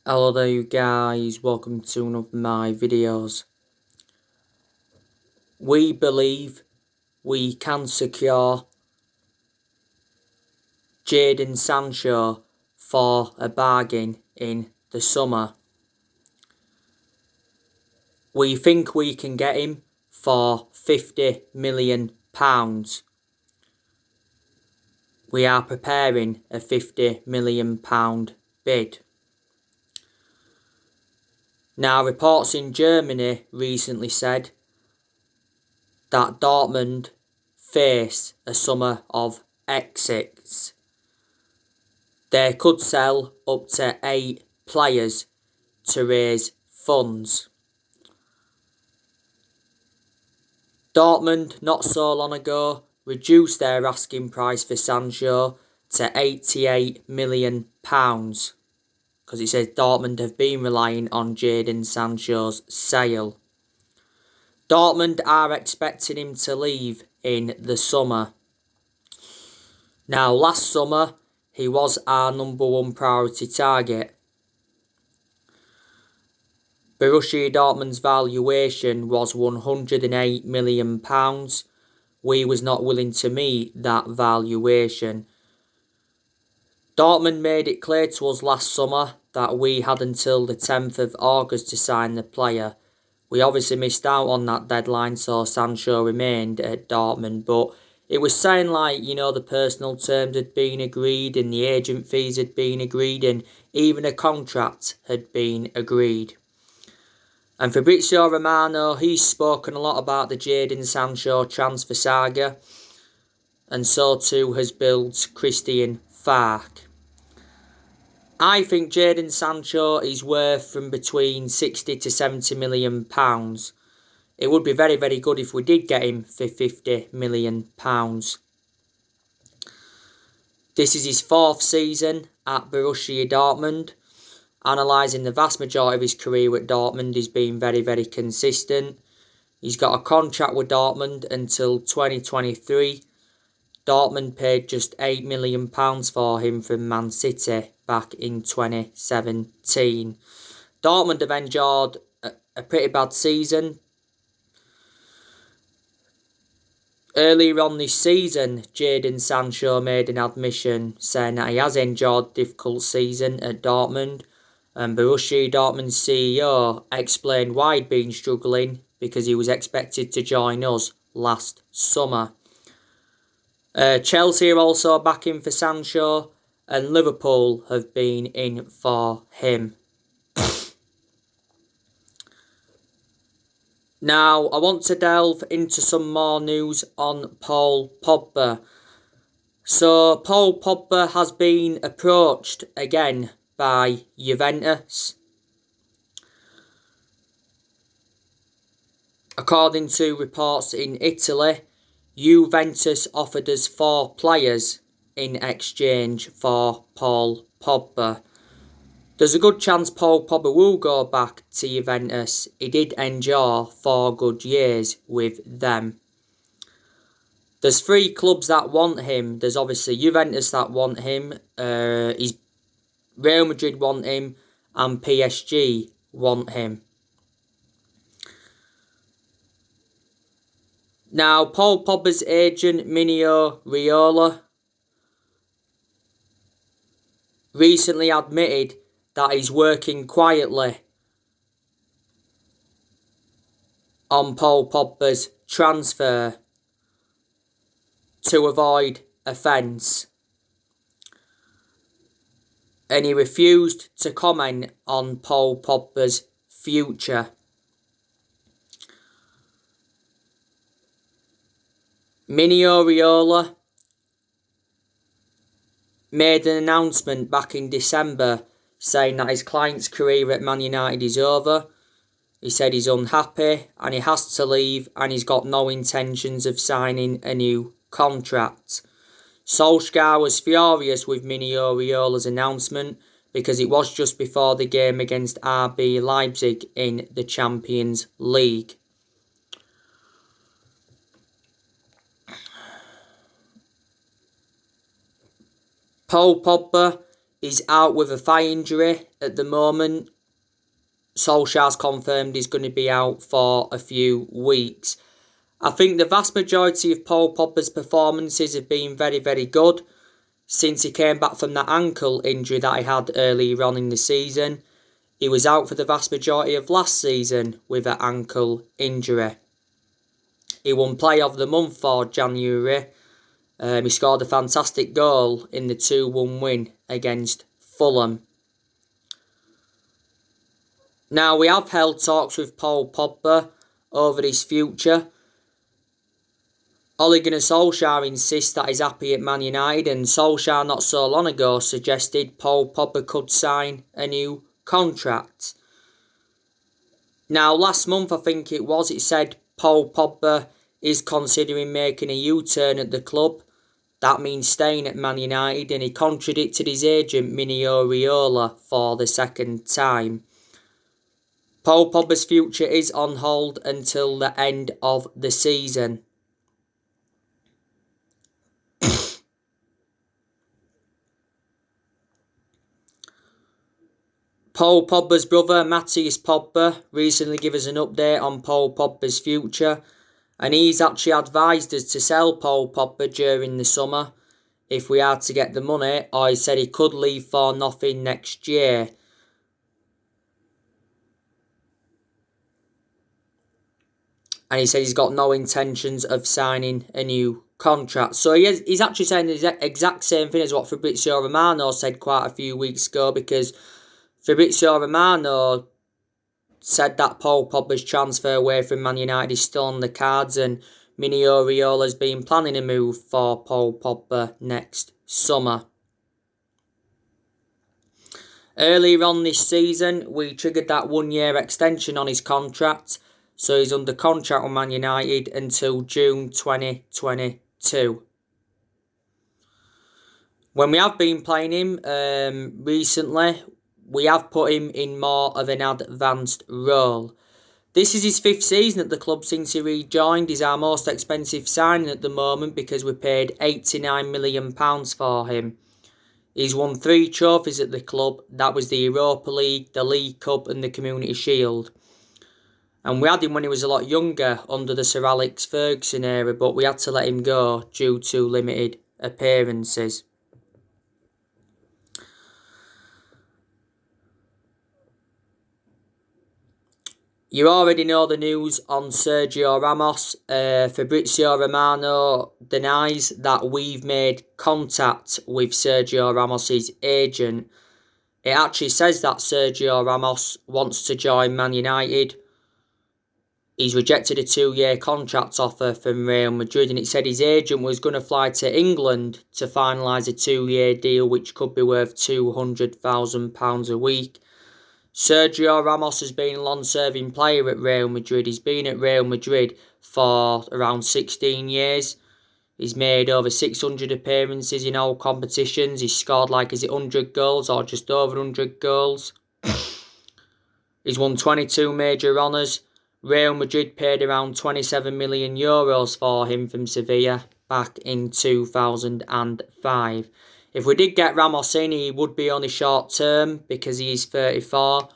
Hello there you guys, welcome to one of my videos. We believe we can secure Jadon Sancho for a bargain in the summer. We think we can get him for £50 million. We are preparing a £50 million bid. Now, reports in Germany recently said that Dortmund face a summer of exits. They could sell up to 8 players to raise funds. Dortmund, not so long ago, reduced their asking price for Sancho to £88 million, because it says Dortmund have been relying on Jadon Sancho's sale. Dortmund are expecting him to leave in the summer. Now, last summer, he was our number one priority target. Borussia Dortmund's valuation was £108 million. We was not willing to meet that valuation. Dortmund made it clear to us last summer that we had until the 10th of August to sign the player. We obviously missed out on that deadline, so Sancho remained at Dortmund, but it was saying like, the personal terms had been agreed and the agent fees had been agreed and even a contract had been agreed. And Fabrizio Romano, he's spoken a lot about the Jadon Sancho transfer saga, and so too has Bill's Christian Fark. I think Jadon Sancho is worth from between £60 to £70 million. It would be very, very good if we did get him for £50 million. This is his 4th season at Borussia Dortmund. Analysing the vast majority of his career at Dortmund, he's been very, very consistent. He's got a contract with Dortmund until 2023. Dortmund paid just £8 million for him from Man City back in 2017. Dortmund have endured a pretty bad season. Earlier on this season, Jadon Sancho made an admission saying that he has endured a difficult season at Dortmund. And Borussia Dortmund's CEO explained why he'd been struggling because he was expected to join us last summer. Chelsea are also backing for Sancho, and Liverpool have been in for him. Now, I want to delve into some more news on Paul Pogba. So, Paul Pogba has been approached again by Juventus. According to reports in Italy, Juventus offered us 4 players in exchange for Paul Pogba. There's a good chance Paul Pogba will go back to Juventus. He did endure 4 good years with them. There's 3 clubs that want him. There's obviously Juventus that want him. Real Madrid want him. And PSG want him. Now, Paul Pogba's agent, Mino Raiola, recently admitted that he's working quietly on Paul Pogba's transfer to avoid offence. And he refused to comment on Paul Pogba's future. Mino Raiola made an announcement back in December saying that his client's career at Man United is over. He said he's unhappy and he has to leave and he's got no intentions of signing a new contract. Solskjaer was furious with Mino Raiola's announcement because it was just before the game against RB Leipzig in the Champions League. Paul Pogba He's out with a thigh injury at the moment. Solskjaer's confirmed he's going to be out for a few weeks. I think the vast majority of Paul Pogba's performances have been very, very good since he came back from that ankle injury that he had earlier on in the season. He was out for the vast majority of last season with an ankle injury. He won Player of the Month for January. He scored a fantastic goal in the 2-1 win against Fulham. Now, we have held talks with Paul Pogba over his future. Ole Gunnar Solskjaer insists that he's happy at Man United, and Solskjaer not so long ago suggested Paul Pogba could sign a new contract. Now, last month I think it said Paul Pogba is considering making a U-turn at the club. That means staying at Man United, and he contradicted his agent Mino Raiola for the second time. Paul Pogba's future is on hold until the end of the season. Paul Pogba's brother, Matthias Pogba, recently gave us an update on Paul Pogba's future, and he's actually advised us to sell Paul Pogba during the summer if we are to get the money, or he said he could leave for nothing next year. And he said he's got no intentions of signing a new contract. So he's actually saying the exact same thing as what Fabrizio Romano said quite a few weeks ago, because Fabrizio Romano said that Paul Pogba's transfer away from Man United is still on the cards, and Mino Raiola's been planning a move for Paul Pogba next summer. Earlier on this season, we triggered that 1-year extension on his contract, so he's under contract with Man United until June 2022. When we have been playing him recently, we have put him in more of an advanced role. This is his 5th season at the club since he rejoined. He's our most expensive signing at the moment because we paid £89 million for him. He's won 3 trophies at the club. That was the Europa League, the League Cup and the Community Shield. And we had him when he was a lot younger under the Sir Alex Ferguson era, but we had to let him go due to limited appearances. You already know the news on Sergio Ramos. Fabrizio Romano denies that we've made contact with Sergio Ramos' agent. It actually says that Sergio Ramos wants to join Man United. He's rejected a 2-year contract offer from Real Madrid, and it said his agent was going to fly to England to finalise a 2-year deal which could be worth £200,000 a week. Sergio Ramos has been a long-serving player at Real Madrid. He's been at Real Madrid for around 16 years. He's made over 600 appearances in all competitions. He's scored 100 goals or just over 100 goals. He's won 22 major honours. Real Madrid paid around €27 million for him from Sevilla back in 2005. If we did get Ramos in, he would be only short term because he is 34.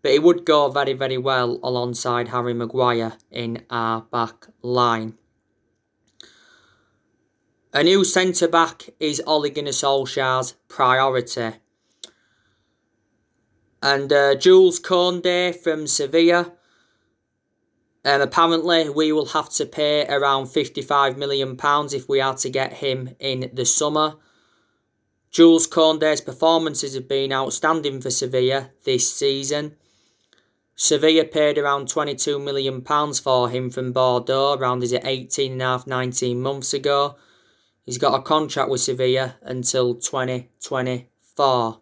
But he would go very, very well alongside Harry Maguire in our back line. A new centre-back is Ole Gunnar Solskjaer's priority. And Jules Koundé from Sevilla. Apparently, we will have to pay around £55 million if we are to get him in the summer. Jules Koundé's performances have been outstanding for Sevilla this season. Sevilla paid around £22 million for him from Bordeaux around 19 months ago. He's got a contract with Sevilla until 2024.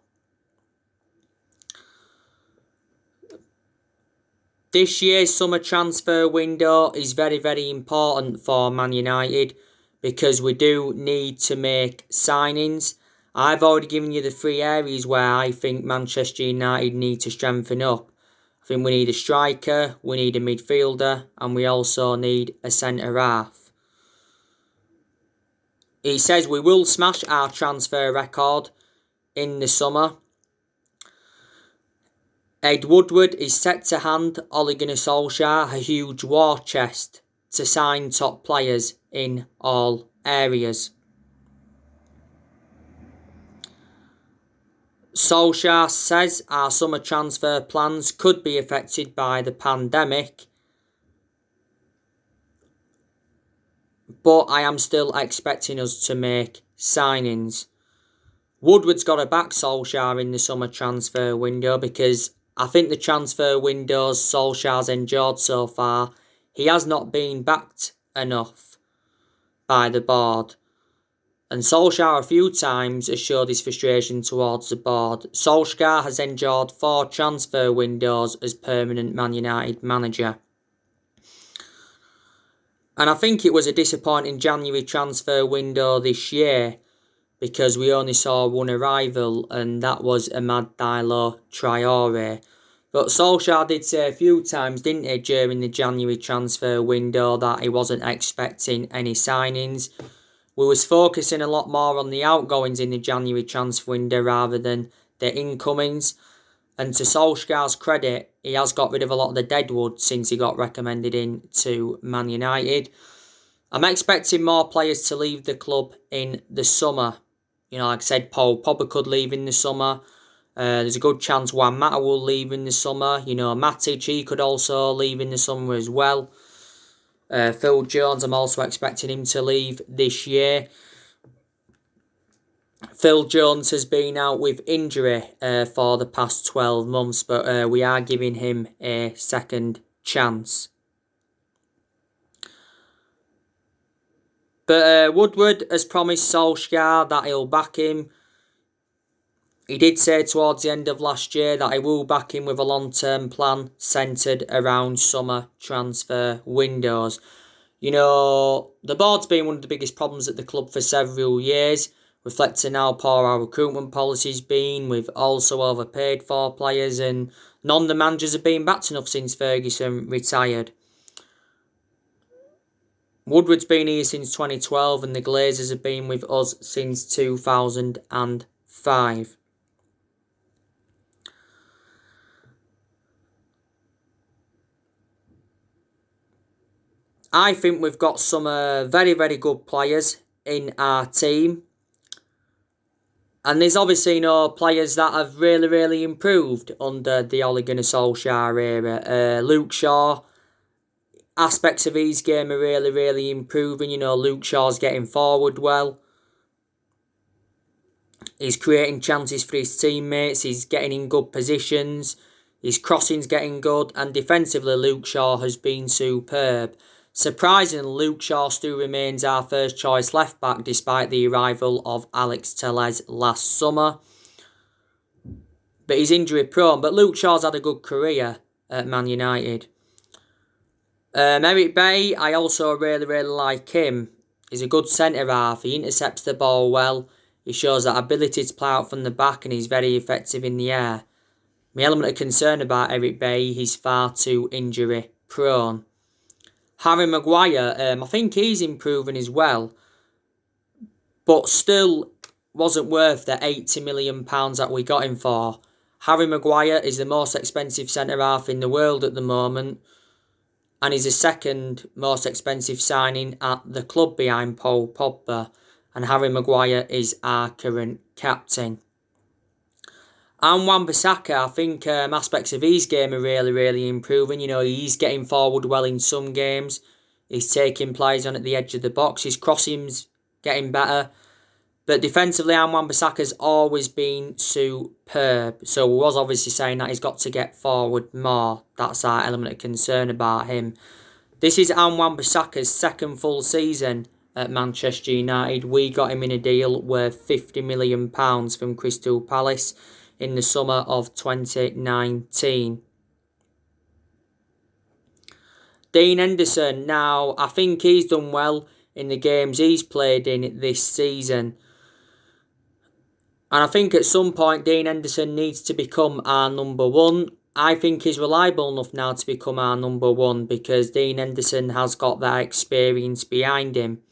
This year's summer transfer window is very, very important for Man United because we do need to make signings. I've already given you the 3 areas where I think Manchester United need to strengthen up. I think we need a striker, we need a midfielder, and we also need a centre-half. He says we will smash our transfer record. in the summer. Ed Woodward is set to hand Ole Gunnar Solskjaer a huge war chest to sign top players in all areas. Solskjaer says our summer transfer plans could be affected by the pandemic, but I am still expecting us to make signings. Woodward's got to back Solskjaer in the summer transfer window, because I think the transfer windows Solskjaer's endured so far, he has not been backed enough by the board. And Solskjaer a few times has showed his frustration towards the board. Solskjaer has endured 4 transfer windows as permanent Man United manager. And I think it was a disappointing January transfer window this year, because we only saw one arrival, and that was Amad Diallo Traore. But Solskjaer did say a few times, didn't he, during the January transfer window, that he wasn't expecting any signings. We was focusing a lot more on the outgoings in the January transfer window rather than the incomings. And to Solskjaer's credit, he has got rid of a lot of the deadwood since he got recommended in to Man United. I'm expecting more players to leave the club in the summer. You know, like I said, Pogba could leave in the summer. There's a good chance Juan Mata will leave in the summer. You know, Matic, he could also leave in the summer as well. Phil Jones, I'm also expecting him to leave this year. Phil Jones has been out with injury for the past 12 months, but we are giving him a second chance. But Woodward has promised Solskjaer that he'll back him. He did say towards the end of last year that he will back him with a long-term plan centred around summer transfer windows. You know, the board's been one of the biggest problems at the club for several years, reflecting how poor our recruitment policy's been. We've also overpaid for players, and none of the managers have been backed enough since Ferguson retired. Woodward's been here since 2012, and the Glazers have been with us since 2005. I think we've got some very, very good players in our team. And there's obviously players that have really, really improved under the Ole Gunnar Solskjaer era. Luke Shaw, aspects of his game are really, really improving. You know, Luke Shaw's getting forward well. He's creating chances for his teammates. He's getting in good positions. His crossing's getting good. And defensively, Luke Shaw has been superb. Surprisingly, Luke Shaw still remains our first choice left back despite the arrival of Alex Telles last summer. But he's injury prone. But Luke Shaw's had a good career at Man United. Eric Bay, I also really, really like him. He's a good centre half. He intercepts the ball well. He shows that ability to play out from the back, and he's very effective in the air. My element of concern about Eric Bay, he's far too injury prone. Harry Maguire, I think he's improving as well, but still wasn't worth the £80 million that we got him for. Harry Maguire is the most expensive centre-half in the world at the moment, and he's the second most expensive signing at the club behind Paul Pogba, and Harry Maguire is our current captain. And Wan-Bissaka, I think aspects of his game are really, really improving. You know, he's getting forward well in some games. He's taking players on at the edge of the box. His crossing's getting better. But defensively, Wan-Bissaka's always been superb. So we was obviously saying that he's got to get forward more. That's our element of concern about him. This is Wan-Bissaka's second full season at Manchester United. We got him in a deal worth £50 million from Crystal Palace in the summer of 2019. Dean Henderson, now I think he's done well in the games he's played in this season. And I think at some point Dean Henderson needs to become our number one. I think he's reliable enough now to become our number one, because Dean Henderson has got that experience behind him,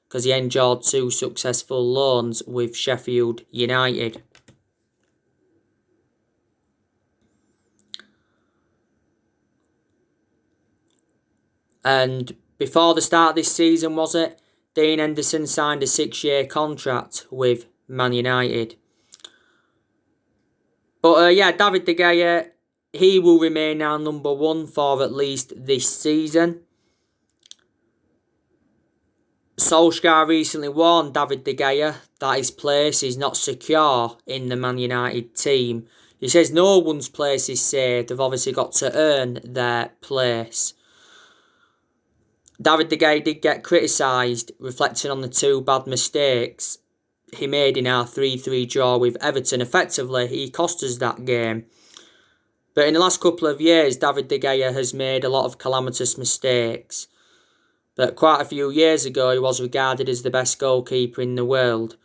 because he endured 2 successful loans with Sheffield United. And before the start of this season, was it? Dean Henderson signed a 6-year contract with Man United. But David De Gea, he will remain our number 1 for at least this season. Solskjaer recently warned David De Gea that his place is not secure in the Man United team. He says no one's place is safe. They've obviously got to earn their place. David De Gea did get criticised, reflecting on the 2 bad mistakes he made in our 3-3 draw with Everton. Effectively, he cost us that game. But in the last couple of years, David De Gea has made a lot of calamitous mistakes. But quite a few years ago, he was regarded as the best goalkeeper in the world.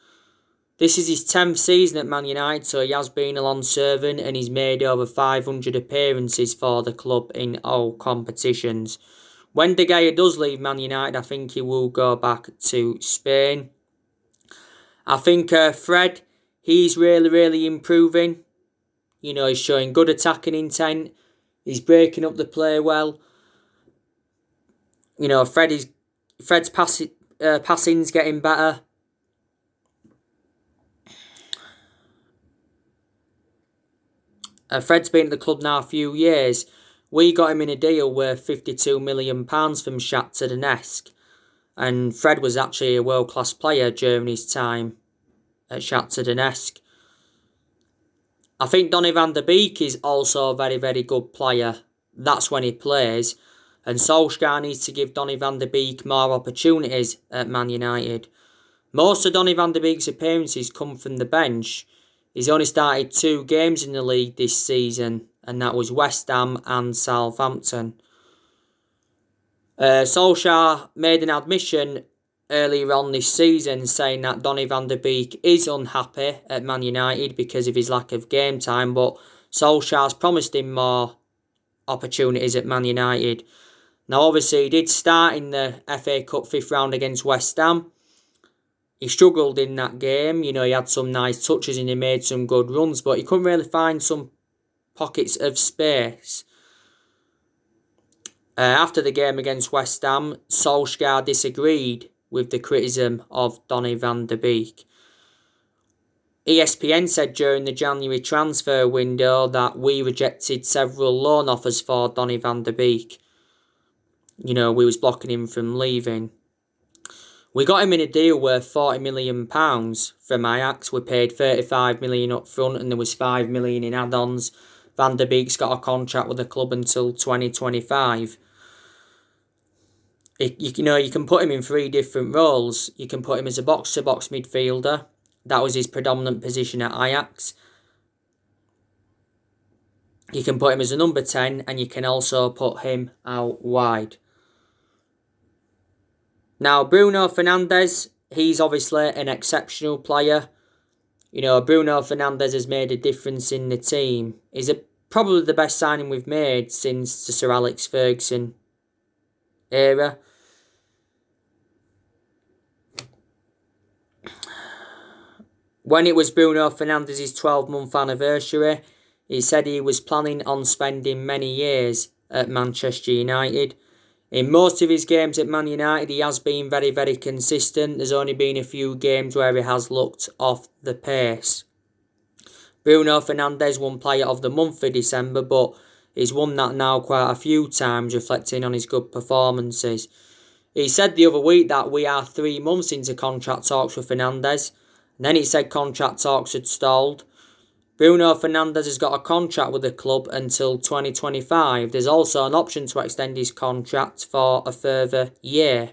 This is his 10th season at Man United, so he has been a long servant and he's made over 500 appearances for the club in all competitions. When De Gea does leave Man United, I think he will go back to Spain. I think Fred, he's really improving. You know, he's showing good attacking intent. He's breaking up the play well. You know, Fred's passing's getting better. Fred's been at the club now a few years. We got him in a deal worth £52 million from Shakhtar Donetsk. And Fred was actually a world-class player during his time at Shakhtar Donetsk. I think Donny van der Beek is also a very good player. That's when he plays. And Solskjaer needs to give Donny van der Beek more opportunities at Man United. Most of Donny van der Beek's appearances come from the bench. He's only started 2 games in the league this season, and that was West Ham and Southampton. Solskjaer made an admission earlier on this season saying that Donny van der Beek is unhappy at Man United because of his lack of game time, but Solskjaer's promised him more opportunities at Man United. Now obviously he did start in the FA Cup 5th round against West Ham. He struggled in that game. You know, he had some nice touches and he made some good runs, but he couldn't really find some pockets of space. After the game against West Ham, Solskjaer disagreed with the criticism of Donny van der Beek. ESPN said during the January transfer window that we rejected several loan offers for Donny van der Beek. You know, we was blocking him from leaving. We got him in a deal worth £40 million from Ajax. We paid £35 million up front and there was £5 million in add-ons. Van der Beek's got a contract with the club until 2025. You can put him in 3 different roles. You can put him as a box-to-box midfielder. That was his predominant position at Ajax. You can put him as a number 10 and you can also put him out wide. Now, Bruno Fernandes, he's obviously an exceptional player. You know, Bruno Fernandes has made a difference in the team. He's probably the best signing we've made since the Sir Alex Ferguson era. When it was Bruno Fernandes' 12-month anniversary, he said he was planning on spending many years at Manchester United. In most of his games at Man United, he has been very consistent. There's only been a few games where he has looked off the pace. Bruno Fernandes won Player of the Month for December, but he's won that now quite a few times, reflecting on his good performances. He said the other week that we are 3 months into contract talks with Fernandes, and then he said contract talks had stalled. Bruno Fernandes has got a contract with the club until 2025. There's also an option to extend his contract for a further year.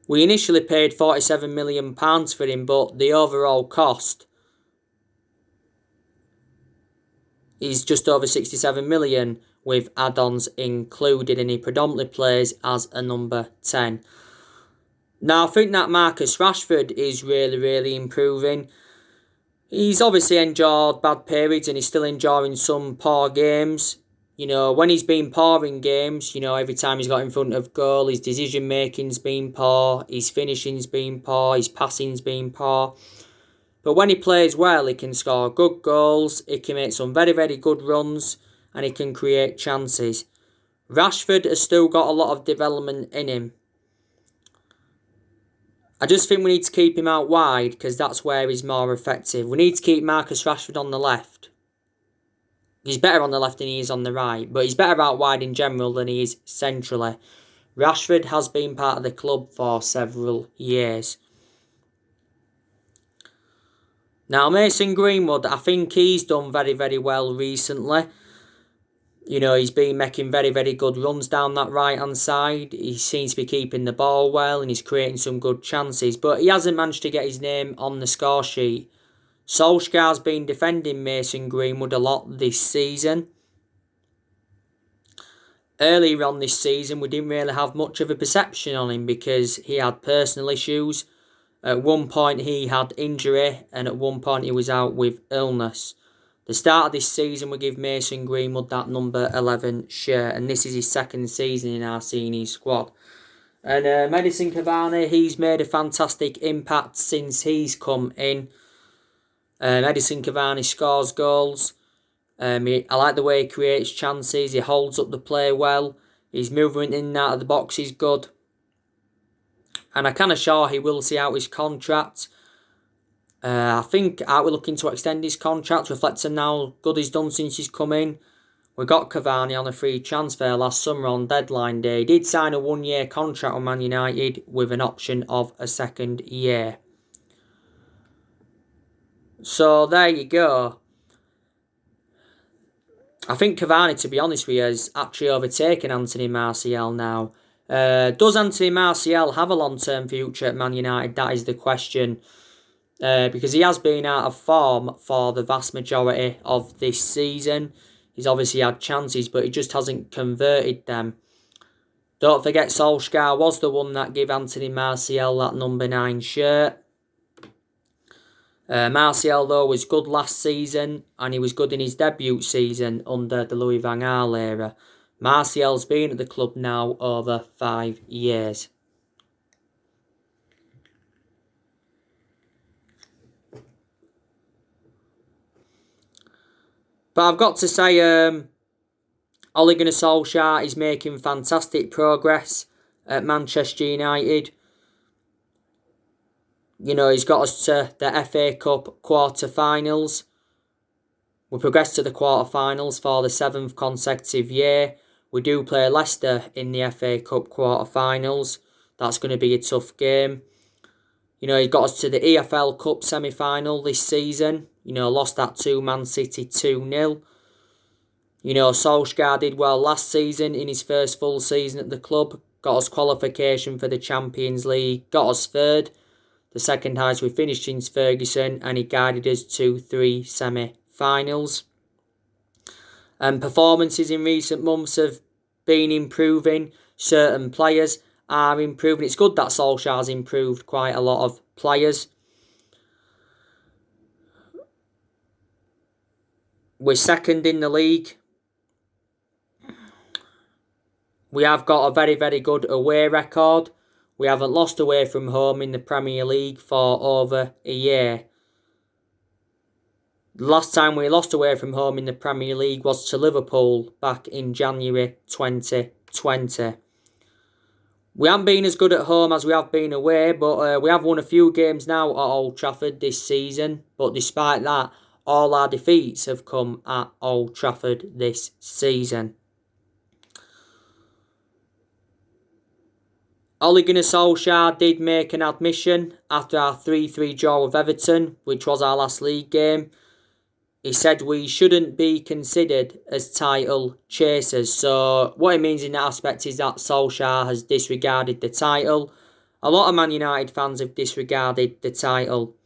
We initially paid £47 million for him, but the overall cost is just over £67 million with add-ons included, and he predominantly plays as a number 10. Now, I think that Marcus Rashford is really improving. He's obviously endured bad periods and he's still enduring some poor games. You know, when he's been poor in games, you know, every time he's got in front of goal, his decision-making's been poor, his finishing's been poor, his passing's been poor. But when he plays well, he can score good goals, he can make some very good runs, and he can create chances. Rashford has still got a lot of development in him. I just think we need to keep him out wide because that's where he's more effective. We need to keep Marcus Rashford on the left. He's better on the left than he is on the right, but he's better out wide in general than he is centrally. Rashford has been part of the club for several years. Now, Mason Greenwood, I think he's done very, very well recently. You know, he's been making very, very good runs down that right-hand side. He seems to be keeping the ball well and he's creating some good chances. But he hasn't managed to get his name on the score sheet. Solskjaer's been defending Mason Greenwood a lot this season. Earlier on this season, we didn't really have much of a perception on him because he had personal issues. At one point, he had injury and at one point, he was out with illness. The start of this season, we give Mason Greenwood that number 11 shirt, and this is his second season in our senior squad. And Edinson Cavani, he's made a fantastic impact since he's come in. Edinson Cavani scores goals. I like the way he creates chances. He holds up the play well. His movement in and out of the box is good. And I'm kind of sure he will see out his contract. I think we're looking to extend his contract, reflecting how good he's done since he's come in. We got Cavani on a free transfer last summer on deadline day. He did sign a 1-year contract with Man United with an option of a second year. So there you go. I think Cavani, to be honest with you, has actually overtaken Anthony Martial now. Does Anthony Martial have a long-term future at Man United? That is the question. Because he has been out of form for the vast majority of this season. He's obviously had chances, but he just hasn't converted them. Don't forget, Solskjaer was the one that gave Anthony Martial that number 9 shirt. Martial, though, was good last season, and he was good in his debut season under the Louis van Gaal era. Martial's been at the club now over 5 years. But I've got to say, Ole Gunnar Solskjaer is making fantastic progress at Manchester United. You know, he's got us to the FA Cup quarter-finals. We progressed to the quarter-finals for the 7th consecutive year. We do play Leicester in the FA Cup quarter-finals. That's going to be a tough game. You know, he got us to the EFL Cup semi-final this season. You know, lost that to Man City 2-0. You know, Solskjaer did well last season in his first full season at the club. Got us qualification for the Champions League. Got us third. The second highest we finished since Ferguson. And he guided us to 3 semi-finals. And performances in recent months have been improving. Certain players are improving. It's good that Solskjaer's improved quite a lot of players. We're second in the league. We have got a very, very good away record. We haven't lost away from home in the Premier League for over a year. The last time we lost away from home in the Premier League was to Liverpool back in January 2020. We haven't been as good at home as we have been away, but we have won a few games now at Old Trafford this season. But despite that, all our defeats have come at Old Trafford this season. Ole Gunnar Solskjaer did make an admission after our 3-3 draw with Everton, which was our last league game. He said we shouldn't be considered as title chasers. So what it means in that aspect is that Solskjaer has disregarded the title. A lot of Man United fans have disregarded the title.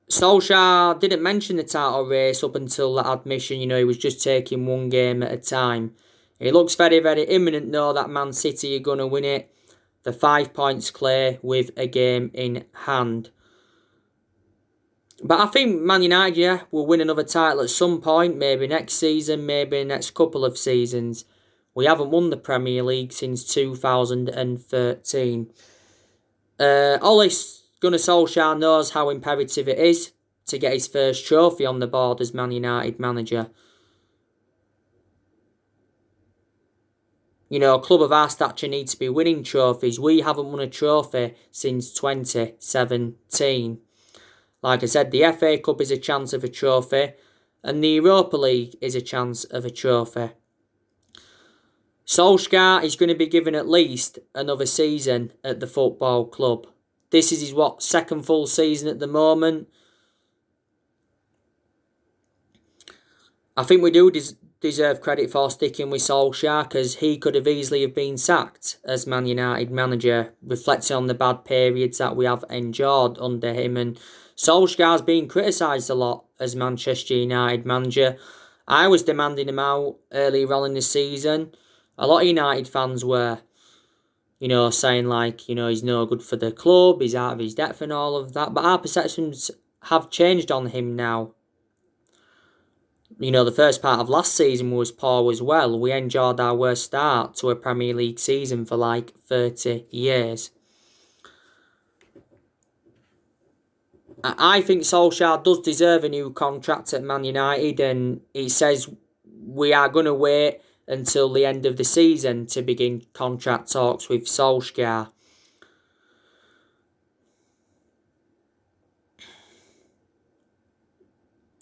Solskjaer didn't mention the title race up until that admission. You know, he was just taking one game at a time. It looks very, very imminent though that Man City are going to win it. They're 5 points clear with a game in hand. But I think Man United, will win another title at some point. Maybe next season, maybe next couple of seasons. We haven't won the Premier League since 2013. Ole Gunnar Solskjaer knows how imperative it is to get his first trophy on the board as Man United manager. a club of our stature need to be winning trophies. We haven't won a trophy since 2017. Like I said, the FA Cup is a chance of a trophy, and the Europa League is a chance of a trophy. Solskjaer is going to be given at least another season at the football club. This is his second full season at the moment. I think we do deserve credit for sticking with Solskjaer, because he could have easily have been sacked as Man United manager, reflecting on the bad periods that we have endured under him. And Solskjaer's been criticised a lot as Manchester United manager. I was demanding him out earlier on in the season. A lot of United fans were, saying like, he's no good for the club, he's out of his depth and all of that. But our perceptions have changed on him now. The first part of last season was poor as well. We enjoyed our worst start to a Premier League season for like 30 years. I think Solskjaer does deserve a new contract at Man United, and he says we are going to wait until the end of the season to begin contract talks with Solskjaer.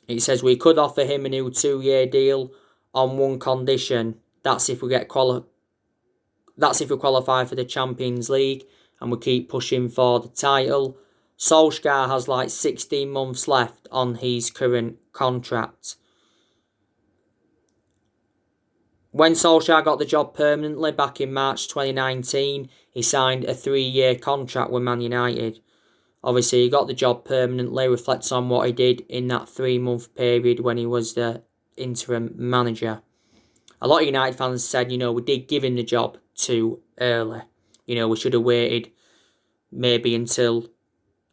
He says we could offer him a new 2-year deal on one condition. That's if we qualify for the Champions League and we keep pushing for the title. Solskjaer has like 16 months left on his current contract. When Solskjaer got the job permanently back in March 2019, he signed a 3-year contract with Man United. Obviously, he got the job permanently, reflects on what he did in that 3-month period when he was the interim manager. A lot of United fans said, we did give him the job too early. We should have waited maybe until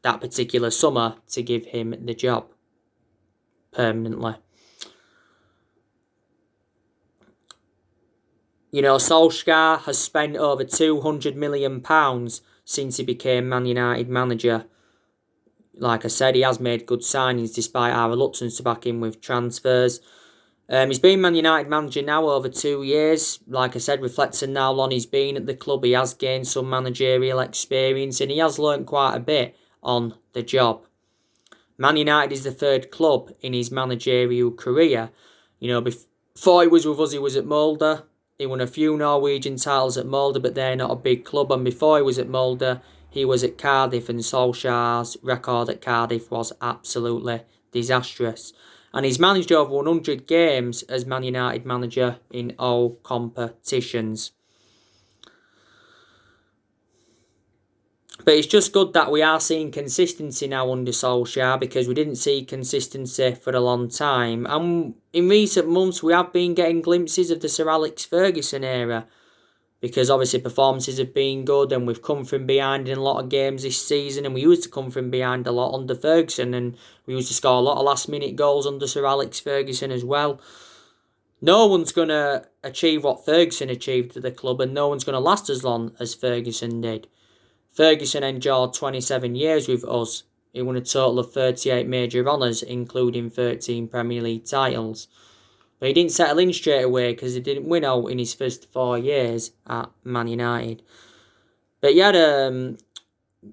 that particular summer to give him the job permanently. Solskjaer has spent over £200 million since he became Man United manager. Like I said, he has made good signings despite our reluctance to back him with transfers. He's been Man United manager now over 2 years. Like I said, reflecting how long he's been at the club, he has gained some managerial experience and he has learnt quite a bit on the job. Man United is the third club in his managerial career. Before he was with us, he was at Molde. He won a few Norwegian titles at Molde, but they're not a big club. And before he was at Molde, he was at Cardiff, and Solskjaer's record at Cardiff was absolutely disastrous. And he's managed over 100 games as Man United manager in all competitions. But it's just good that we are seeing consistency now under Solskjaer, because we didn't see consistency for a long time. And in recent months, we have been getting glimpses of the Sir Alex Ferguson era, because obviously performances have been good and we've come from behind in a lot of games this season, and we used to come from behind a lot under Ferguson, and we used to score a lot of last-minute goals under Sir Alex Ferguson as well. No one's going to achieve what Ferguson achieved at the club, and no one's going to last as long as Ferguson did. Ferguson endured 27 years with us. He won a total of 38 major honours, including 13 Premier League titles. But he didn't settle in straight away because he didn't win out in his first 4 years at Man United. But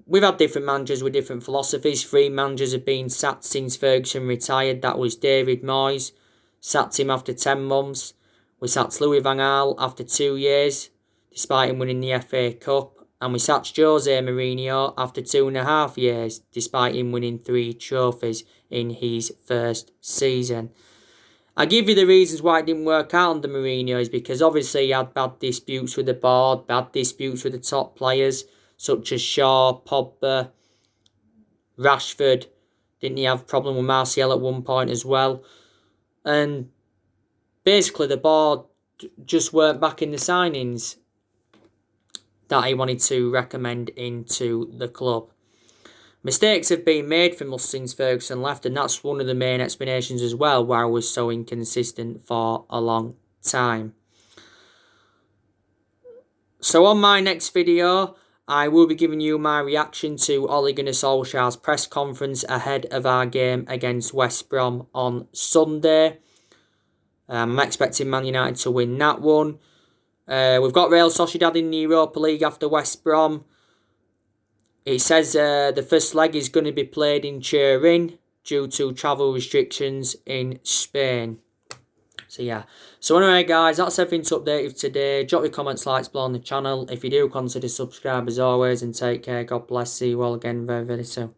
we've had different managers with different philosophies. 3 managers have been sacked since Ferguson retired. That was David Moyes, sacked him after 10 months. We sacked Louis van Gaal after 2 years, despite him winning the FA Cup. And we sacked Jose Mourinho after 2.5 years, despite him winning 3 trophies in his first season. I give you the reasons why it didn't work out under Mourinho is because obviously he had bad disputes with the board, bad disputes with the top players, such as Shaw, Pogba, Rashford. Didn't he have a problem with Martial at one point as well? And basically the board just weren't backing the signings that he wanted to recommend into the club. Mistakes have been made from us since Ferguson left, and that's one of the main explanations as well why I was so inconsistent for a long time. So on my next video, I will be giving you my reaction to Ole Gunnar Solskjaer's press conference ahead of our game against West Brom on Sunday. I'm expecting Man United to win that one. We've got Real Sociedad in the Europa League after West Brom. It says the first leg is going to be played in Turin due to travel restrictions in Spain. So yeah. So anyway, guys, that's everything to update you today. Drop your comments, likes below on the channel. If you do, consider subscribe as always, and take care. God bless. See you all again very, very soon.